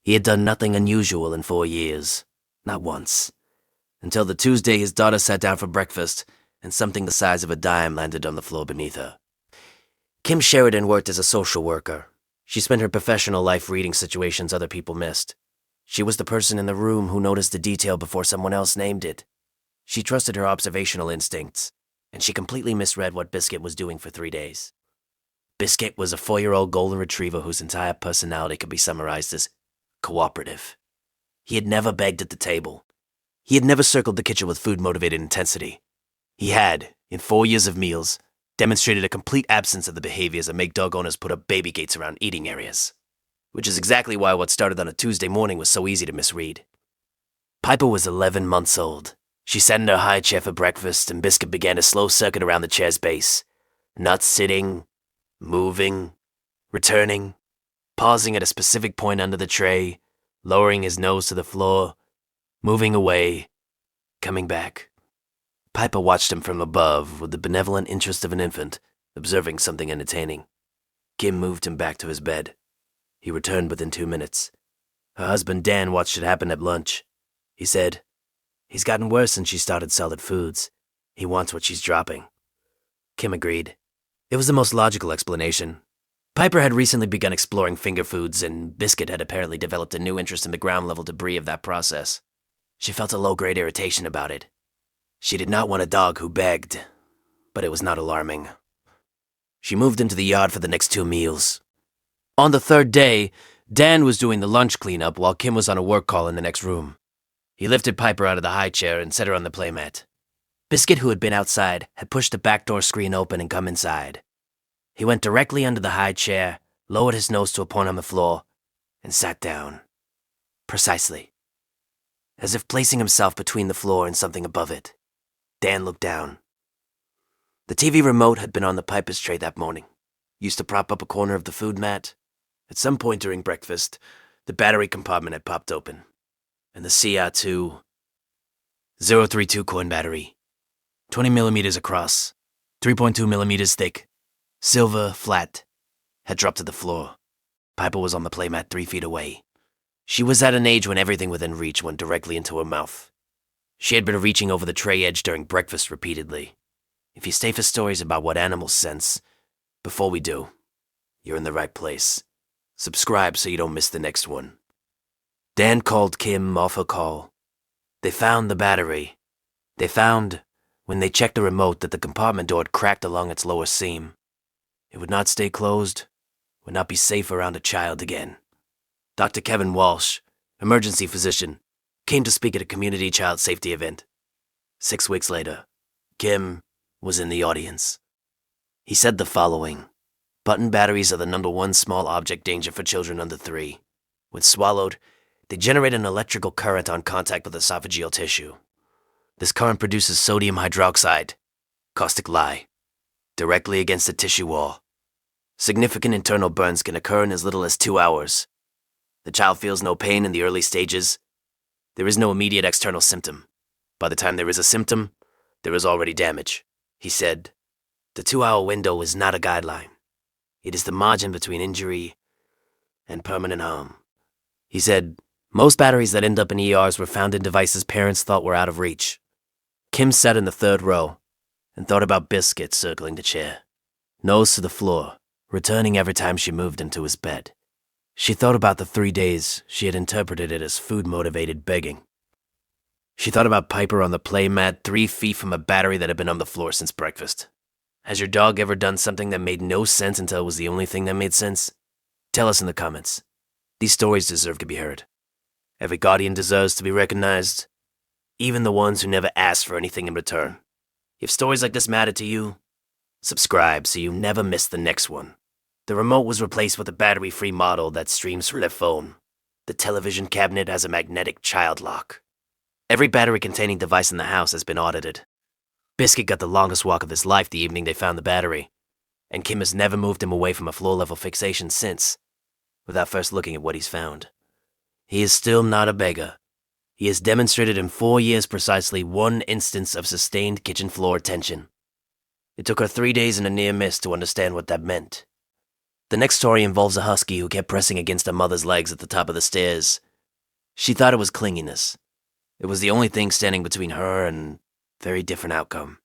He had done nothing unusual in 4 years. Not once. Until the Tuesday his daughter sat down for breakfast, and something the size of a dime landed on the floor beneath her. Kim Sheridan worked as a social worker. She spent her professional life reading situations other people missed. She was the person in the room who noticed the detail before someone else named it. She trusted her observational instincts, and she completely misread what Biscuit was doing for 3 days. Biscuit was a 4-year-old golden retriever whose entire personality could be summarized as cooperative. He had never begged at the table. He had never circled the kitchen with food-motivated intensity. He had, in 4 years of meals, demonstrated a complete absence of the behaviors that make dog owners put up baby gates around eating areas. Which is exactly why what started on a Tuesday morning was so easy to misread. Piper was 11 months old. She sat in her high chair for breakfast, and Biscuit began a slow circuit around the chair's base, not sitting, moving, returning, pausing at a specific point under the tray, lowering his nose to the floor, moving away, coming back. Piper watched him from above with the benevolent interest of an infant, observing something entertaining. Kim moved him back to his bed. He returned within 2 minutes. Her husband Dan watched it happen at lunch. He said, "He's gotten worse since she started solid foods. He wants what she's dropping." Kim agreed. It was the most logical explanation. Piper had recently begun exploring finger foods, and Biscuit had apparently developed a new interest in the ground-level debris of that process. She felt a low-grade irritation about it. She did not want a dog who begged, but it was not alarming. She moved into the yard for the next 2 meals. On the 3rd day, Dan was doing the lunch cleanup while Kim was on a work call in the next room. He lifted Piper out of the high chair and set her on the playmat. Biscuit, who had been outside, had pushed the back door screen open and come inside. He went directly under the high chair, lowered his nose to a point on the floor, and sat down. Precisely. As if placing himself between the floor and something above it. Dan looked down. The TV remote had been on the Piper's tray that morning, used to prop up a corner of the food mat. At some point during breakfast, the battery compartment had popped open, and the CR2 032 coin battery, 20 millimeters across, 3.2 millimeters thick, silver, flat, had dropped to the floor. Piper was on the playmat 3 feet away. She was at an age when everything within reach went directly into her mouth. She had been reaching over the tray edge during breakfast repeatedly. If you stay for stories about what animals sense, before we do, you're in the right place. Subscribe so you don't miss the next one. Dan called Kim off her call. They found the battery. They found, when they checked the remote, that the compartment door had cracked along its lower seam. It would not stay closed, would not be safe around a child again. Dr. Kevin Walsh, emergency physician, came to speak at a community child safety event. 6 weeks later, Kim was in the audience. He said the following: "Button batteries are the #1 small object danger for children under 3. When swallowed, they generate an electrical current on contact with esophageal tissue. This current produces sodium hydroxide, caustic lye, directly against the tissue wall. Significant internal burns can occur in as little as 2 hours. The child feels no pain in the early stages. There is no immediate external symptom. By the time there is a symptom, there is already damage." He said, "The 2-hour window is not a guideline. It is the margin between injury and permanent harm." He said, "Most batteries that end up in ERs were found in devices parents thought were out of reach." Kim sat in the 3rd row and thought about Biscuit circling the chair, nose to the floor, returning every time she moved into his bed. She thought about the 3 days she had interpreted it as food-motivated begging. She thought about Piper on the playmat 3 feet from a battery that had been on the floor since breakfast. Has your dog ever done something that made no sense until it was the only thing that made sense? Tell us in the comments. These stories deserve to be heard. Every guardian deserves to be recognized, even the ones who never ask for anything in return. If stories like this matter to you, subscribe so you never miss the next one. The remote was replaced with a battery-free model that streams through their phone. The television cabinet has a magnetic child lock. Every battery-containing device in the house has been audited. Biscuit got the longest walk of his life the evening they found the battery, and Kim has never moved him away from a floor-level fixation since, without first looking at what he's found. He is still not a beggar. He has demonstrated in 4 years precisely 1 instance of sustained kitchen floor tension. It took her 3 days and a near miss to understand what that meant. The next story involves a husky who kept pressing against a mother's legs at the top of the stairs. She thought it was clinginess. It was the only thing standing between her and very different outcome.